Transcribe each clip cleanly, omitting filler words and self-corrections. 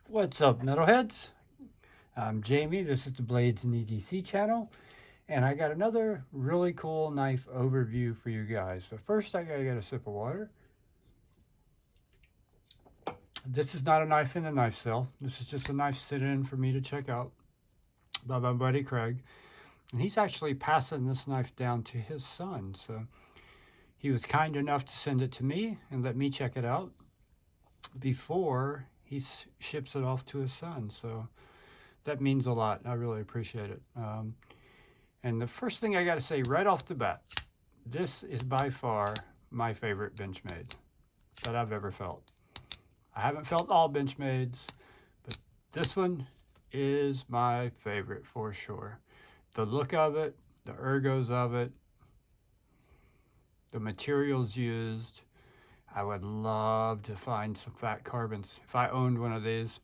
What's up, metalheads? I'm Jamie. This is the Blades and EDC channel, and I got another really cool knife overview for you guys. But first, I gotta get a sip of water. This is not a knife in the knife sale. This is just a knife sitting for me to check out by my buddy Craig, and he's actually passing this knife down to his son. So he was kind enough to send it to me and let me check it out before he ships it off to his son. So that means a lot. I really appreciate it. And the first thing I got to say right off the bat, this is by far my favorite Benchmade that I've ever felt. I haven't felt all Benchmades, but this one is my favorite for sure. The look of it, the ergos of it, the materials used. I would love to find some fat carbons. If I owned one of these,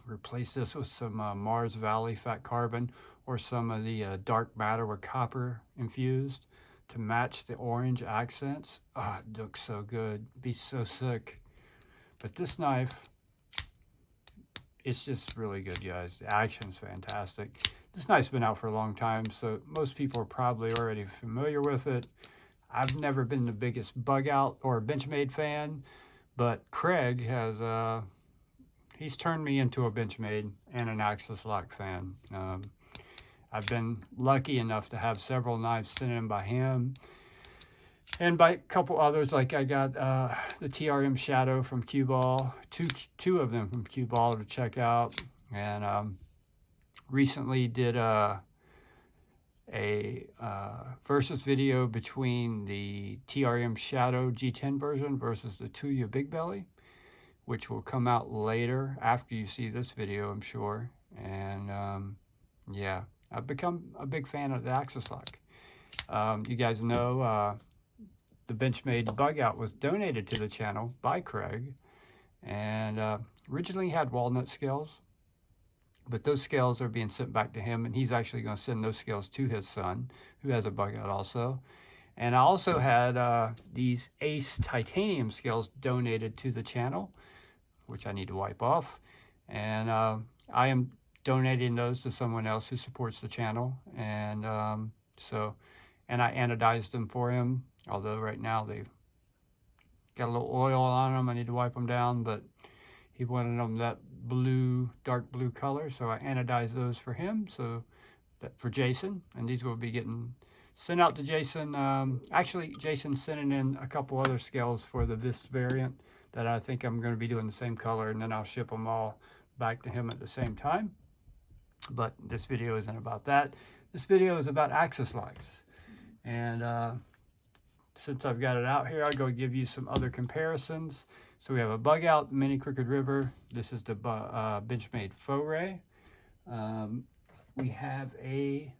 replace this with some Mars Valley fat carbon or some of the dark matter with copper infused to match the orange accents. Oh, it looks so good. Be so sick. But this knife, it's just really good, guys. The action's fantastic. This knife's been out for a long time, so most people are probably already familiar with it. I've never been the biggest bug out or Benchmade fan, but Craig has he's turned me into a Benchmade and an Axis Lock fan. I've been lucky enough to have several knives sent in by him and by a couple others. Like I got the TRM Shadow from Cue Ball, two of them from Cue Ball to check out, and recently did a versus video between the TRM Shadow G10 version versus the Tuya Big Belly, which will come out later after you see this video, I'm sure. And yeah, I've become a big fan of the Axis Lock. You guys know the Benchmade bug out was donated to the channel by Craig, and originally had walnut scales, but those scales are being sent back to him, and he's actually going to send those scales to his son, who has a bug out also. And I also had these Ace titanium scales donated to the channel, which I need to wipe off. And I am donating those to someone else who supports the channel. And and I anodized them for him, although right now they've got a little oil on them. I need to wipe them down, but he wanted them that blue, dark blue color, so I anodized those for him, so that for Jason, and these will be getting sent out to Jason. Actually, Jason's sending in a couple other scales for the Vist variant that I think I'm going to be doing the same color, and then I'll ship them all back to him at the same time. But this video isn't about that. This video is about Axis Locks, and since I've got it out here, I'll go give you some other comparisons. So we have a bug out, Mini Crooed River. This is the Benchmade Faux Ray. We have a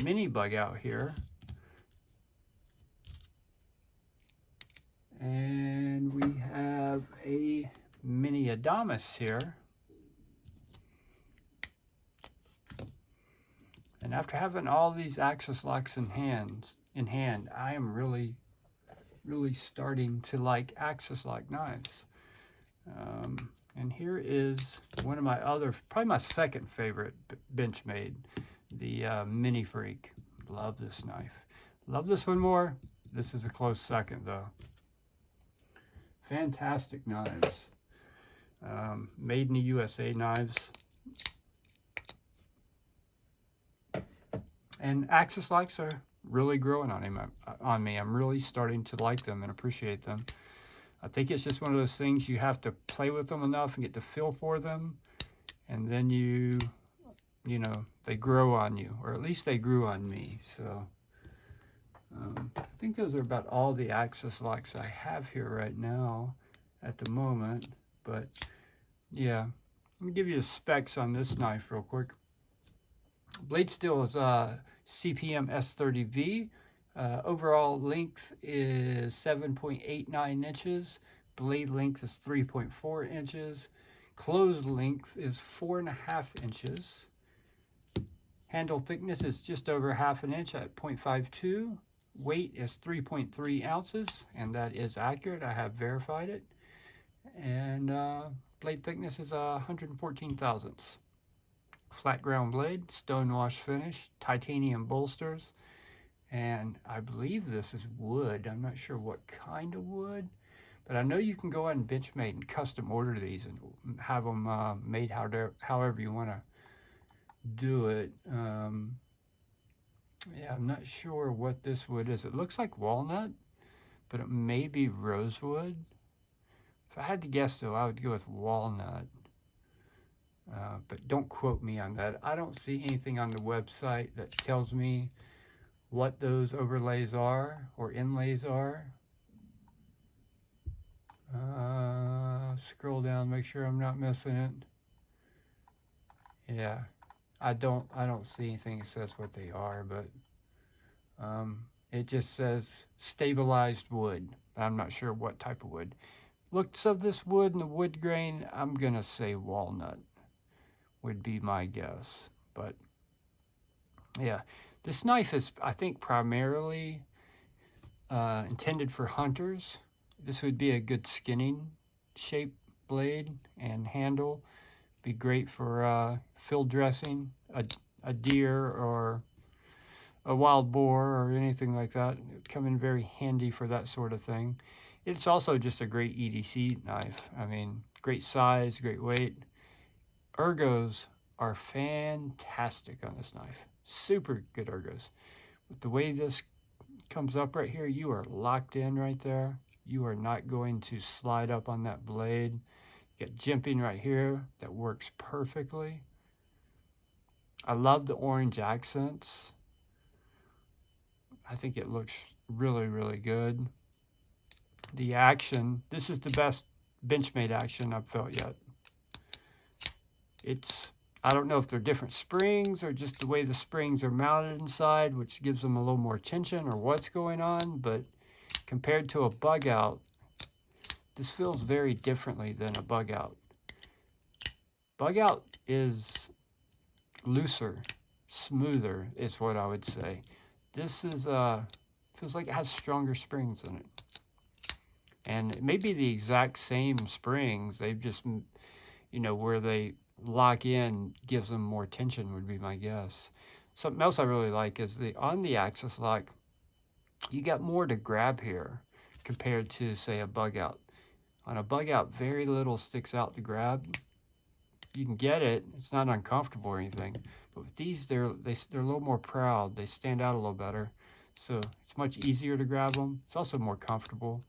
mini bug out here. And we have a mini Adamas here. And after having all these Axis Locks in hand, I am really starting to like Axis Lock knives. And here is one of my other, probably my second favorite Benchmade, the Mini Freak. Love this knife. Love this one more. This is a close second though. Fantastic knives. Made in the USA knives. And Axis Locks are really growing on me. I'm really starting to like them and appreciate them. I think it's just one of those things you have to play with them enough and get the feel for them, and then you know, they grow on you, or at least they grew on me. So I think those are about all the Axis Locks I have here right now at the moment. But yeah, let me give you the specs on this knife real quick. Blade steel is CPM S30V. Overall length is 7.89 inches. Blade length is 3.4 inches. Closed length is 4.5 inches. Handle thickness is just over half an inch at 0.52. Weight is 3.3 ounces, and that is accurate. I have verified it. And Blade thickness is 114 thousandths. Flat ground blade, stone wash finish, titanium bolsters, and I believe this is wood. I'm not sure what kind of wood, but I know you can go on Benchmade and custom order these and have them made however you want to do it. Yeah, I'm not sure what this wood is. It looks like walnut, but it may be rosewood. If I had to guess, though, I would go with walnut. But don't quote me on that. I don't see anything on the website that tells me what those overlays are or inlays are. Scroll down, make sure I'm not missing it. Yeah, I don't see anything that says what they are, but it just says stabilized wood. I'm not sure what type of wood. Looks of this wood and the wood grain, I'm gonna say walnut would be my guess. But yeah, this knife is, I think, primarily intended for hunters. This would be a good skinning shape blade and handle. Be great for field dressing a deer or a wild boar or anything like that. It would come in very handy for that sort of thing. It's also just a great EDC knife. I mean, great size, great weight. Ergos are fantastic on this knife. Super good ergos. With the way this comes up right here, you are locked in right there. You are not going to slide up on that blade. You got jimping right here that works perfectly. I love the orange accents. I think it looks really, really good. The action, this is the best Benchmade action I've felt yet. I don't know if they're different springs or just the way the springs are mounted inside, which gives them a little more tension, or what's going on, but compared to a bug out, this feels very differently than a bug out. Bug out is looser, smoother is what I would say. This is feels like it has stronger springs in it. And it may be the exact same springs, they've just, where they lock in gives them more tension would be my guess. Something else I really like is on the axis lock, you got more to grab here compared to, say, a bug out. On a bug out, very little sticks out to grab. You can get it, it's not uncomfortable or anything, but with these, they're a little more proud. They stand out a little better, so it's much easier to grab them. It's also more comfortable.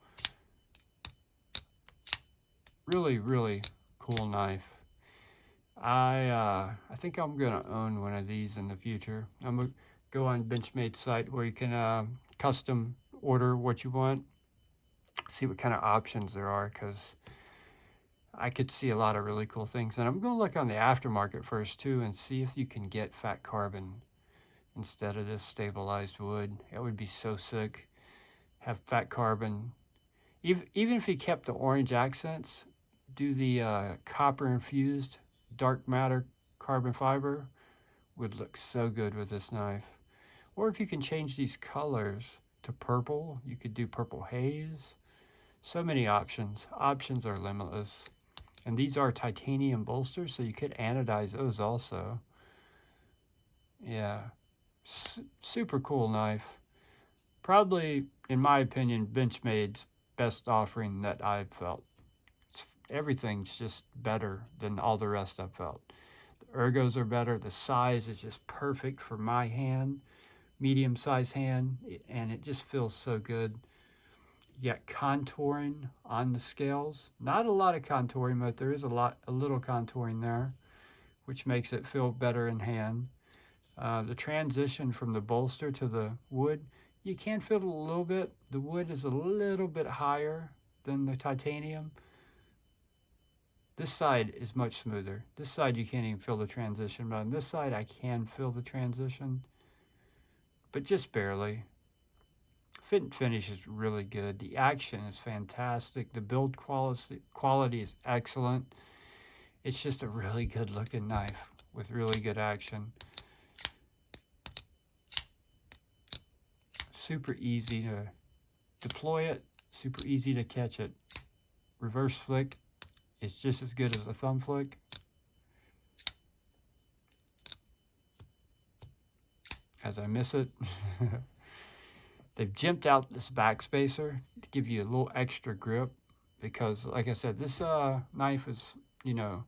Really, really cool knife. I think I'm gonna own one of these in the future. I'm gonna go on Benchmade's site where you can custom order what you want, see what kind of options there are, because I could see a lot of really cool things. And I'm gonna look on the aftermarket first too and see if you can get fat carbon instead of this stabilized wood. It would be so sick. Have fat carbon. Even if you kept the orange accents, do the copper infused dark matter carbon fiber would look so good with this knife. Or if you can change these colors to purple, you could do purple haze. So many options. Options are limitless. And these are titanium bolsters, so you could anodize those also. Yeah, super cool knife. Probably, in my opinion, Benchmade's best offering that I've felt. Everything's just better than all the rest I've felt. The ergos are better. The size is just perfect for my hand, medium-sized hand, and it just feels so good. You got contouring on the scales. Not a lot of contouring, but there is a little contouring there, which makes it feel better in hand. The transition from the bolster to the wood, you can feel it a little bit. The wood is a little bit higher than the titanium. This side is much smoother. This side you can't even feel the transition, but on this side I can feel the transition, but just barely. Fit and finish is really good. The action is fantastic. The build quality is excellent. It's just a really good looking knife with really good action. Super easy to deploy it, super easy to catch it. Reverse flick, it's just as good as a thumb flick. As I miss it. They've jimped out this back spacer to give you a little extra grip because, like I said, this knife is, you know,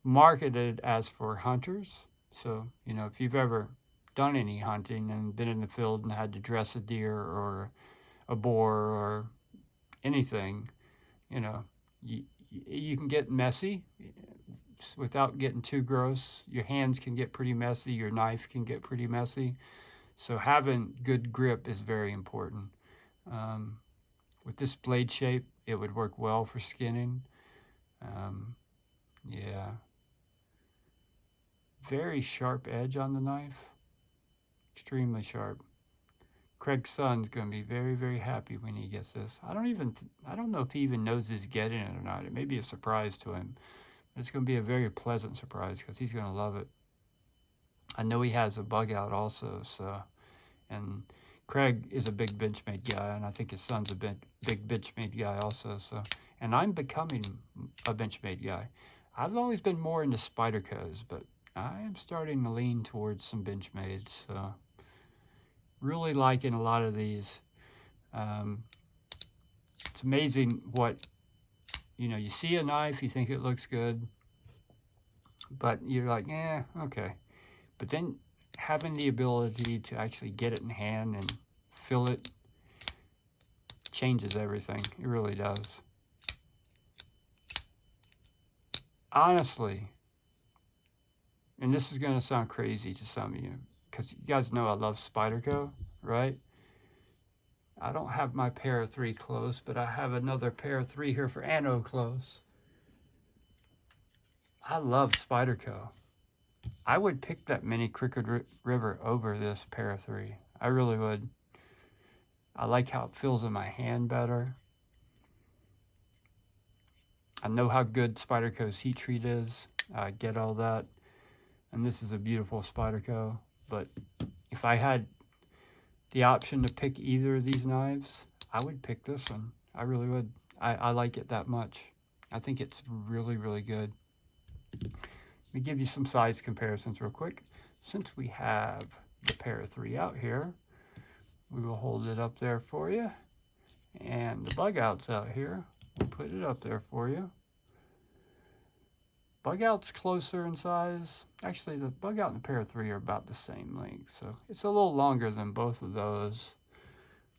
marketed as for hunters. So, you know, if you've ever done any hunting and been in the field and had to dress a deer or a boar or anything, you know, you can get messy without getting too gross. Your hands can get pretty messy. Your knife can get pretty messy. So having good grip is very important. With this blade shape, it would work well for skinning. Yeah. Very sharp edge on the knife. Extremely sharp. Craig's son's going to be very, very happy when he gets this. I don't know if he even knows he's getting it or not. It may be a surprise to him. It's going to be a very pleasant surprise because he's going to love it. I know he has a bug out also, so, and Craig is a big Benchmade guy, and I think his son's a big Benchmade guy also, so, and I'm becoming a Benchmade guy. I've always been more into Spydercos, but I am starting to lean towards some Benchmades, so really liking a lot of these. It's amazing what, you know, you see a knife, you think it looks good, but you're like, yeah, okay. But then having the ability to actually get it in hand and feel it changes everything. It really does. Honestly, and this is going to sound crazy to some of you, because you guys know I love Spyderco, right? I don't have my pair of 3 close, but I have another pair of 3 here for Anno close. I love Spyderco. I would pick that Mini Crooed River over this pair of 3. I really would. I like how it feels in my hand better. I know how good Spyderco's heat treat is. I get all that. And this is a beautiful Spyderco. But if I had the option to pick either of these knives, I would pick this one. I really would. I like it that much. I think it's really, really good. Let me give you some size comparisons real quick. Since we have the pair of 3 out here, we will hold it up there for you. And the bug out's out here. We'll put it up there for you. Bug out's closer in size. Actually, the bug out and the pair of 3 are about the same length, so it's a little longer than both of those.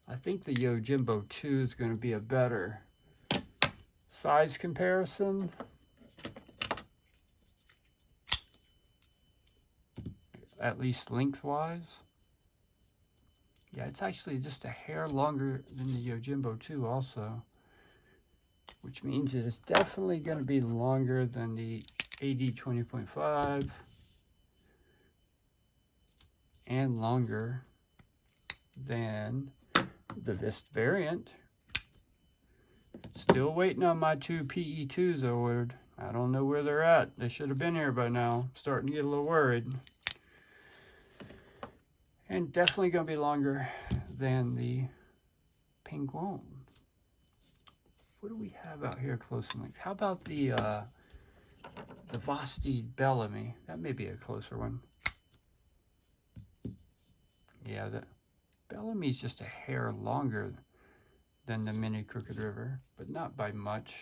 I think the Yojimbo 2 is going to be a better size comparison. At least lengthwise. Yeah, it's actually just a hair longer than the Yojimbo 2 also, which means it is definitely going to be longer than the AD 20.5 and longer than the Vist variant. Still waiting on my 2 PE2s I ordered. I don't know where they're at. They should have been here by now. Starting to get a little worried. And definitely going to be longer than the Penguin. What do we have out here close in length? How about the Vosti Bellamy? That may be a closer one. Yeah, the Bellamy's just a hair longer than the Mini Crooed River, but not by much.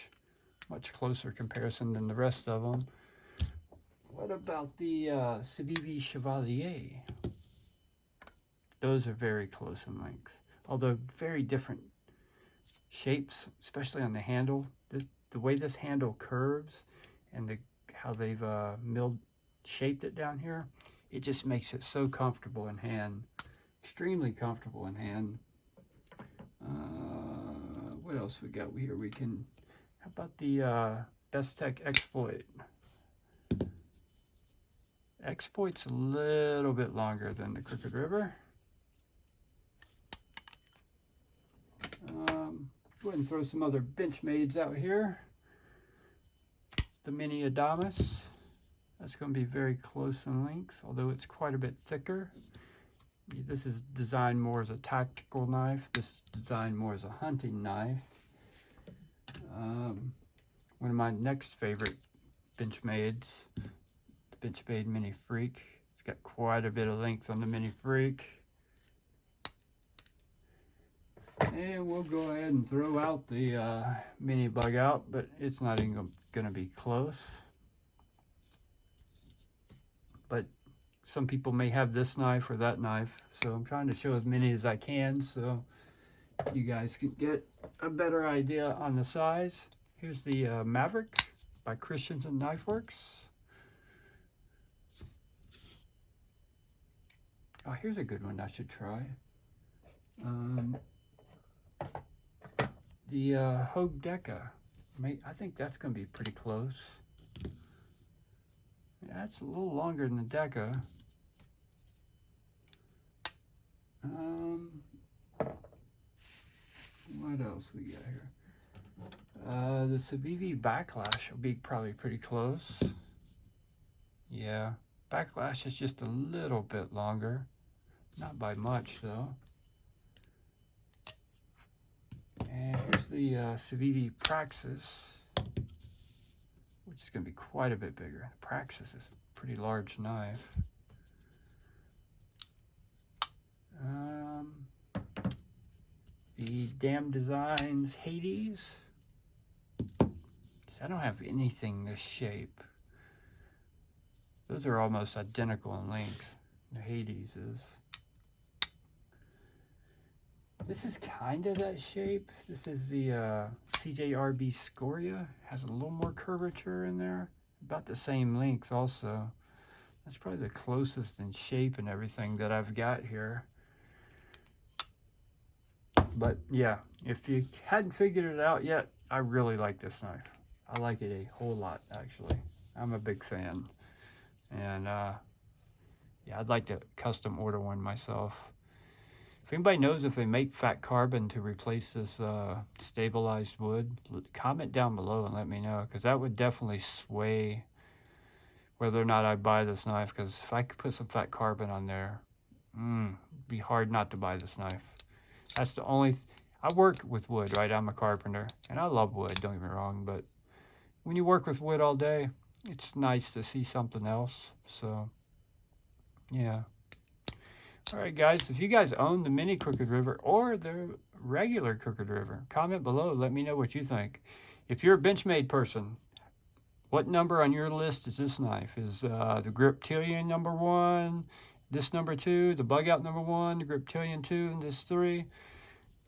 Much closer comparison than the rest of them. What about the Civivi Chevalier? Those are very close in length, although very different shapes, especially on the handle. The way this handle curves and how they've shaped it down here, it just makes it so comfortable in hand. Extremely comfortable in hand. What else we got here? How about the Bestech Exploit? Exploit's a little bit longer than the Crooed River. Go ahead and throw some other Benchmades out here. The Mini Adamas. That's going to be very close in length, although it's quite a bit thicker. This is designed more as a tactical knife. This is designed more as a hunting knife. one of my next favorite Benchmades, the Benchmade Mini Freak. It's got quite a bit of length on the Mini Freak. And we'll go ahead and throw out the mini bug out, but it's not even going to be close. But some people may have this knife or that knife, so I'm trying to show as many as I can so you guys can get a better idea on the size. Here's the Maverick by Christians and Knife Works. Oh, here's a good one I should try. The Hogue Deca. I think that's going to be pretty close. Yeah, it's a little longer than the Deca. What else we got here? The Civivi Backlash will be probably pretty close. Yeah, Backlash is just a little bit longer. Not by much, though. And here's the Civivi Praxis, which is going to be quite a bit bigger. The Praxis is a pretty large knife. The Damn Designs Hades. I don't have anything this shape. Those are almost identical in length. The Hades is. This is kind of that shape. This is the CJRB Scoria. Has a little more curvature in there. About the same length also. That's probably the closest in shape and everything that I've got here. But yeah, if you hadn't figured it out yet, I really like this knife. I like it a whole lot, actually. I'm a big fan. And yeah, I'd like to custom order one myself. If anybody knows if they make fat carbon to replace this stabilized wood, comment down below and let me know, because that would definitely sway whether or not I buy this knife, because if I could put some fat carbon on there, it'd be hard not to buy this knife. That's the only... I work with wood, right? I'm a carpenter, and I love wood, don't get me wrong, but when you work with wood all day, it's nice to see something else. So, yeah. All right, guys, if you guys own the Mini Crooed River or the regular Crooed River, comment below. Let me know what you think. If you're a Benchmade person, what number on your list is this knife? Is the Griptilian number 1, this number 2, the bug out number 1, the Griptilian 2, and this 3?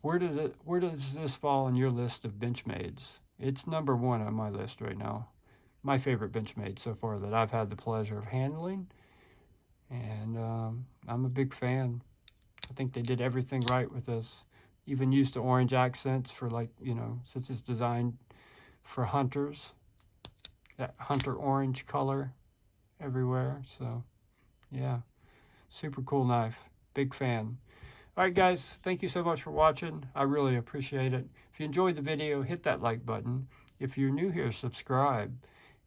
Where does this fall on your list of Benchmades? It's number 1 on my list right now. My favorite Benchmade so far that I've had the pleasure of handling. And I'm a big fan. I think they did everything right with this. Even used the orange accents for, like, you know, since it's designed for hunters. That hunter orange color everywhere. So, yeah. Super cool knife. Big fan. Alright guys, thank you so much for watching. I really appreciate it. If you enjoyed the video, hit that like button. If you're new here, subscribe.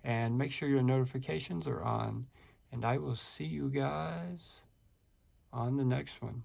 And make sure your notifications are on. And I will see you guys on the next one.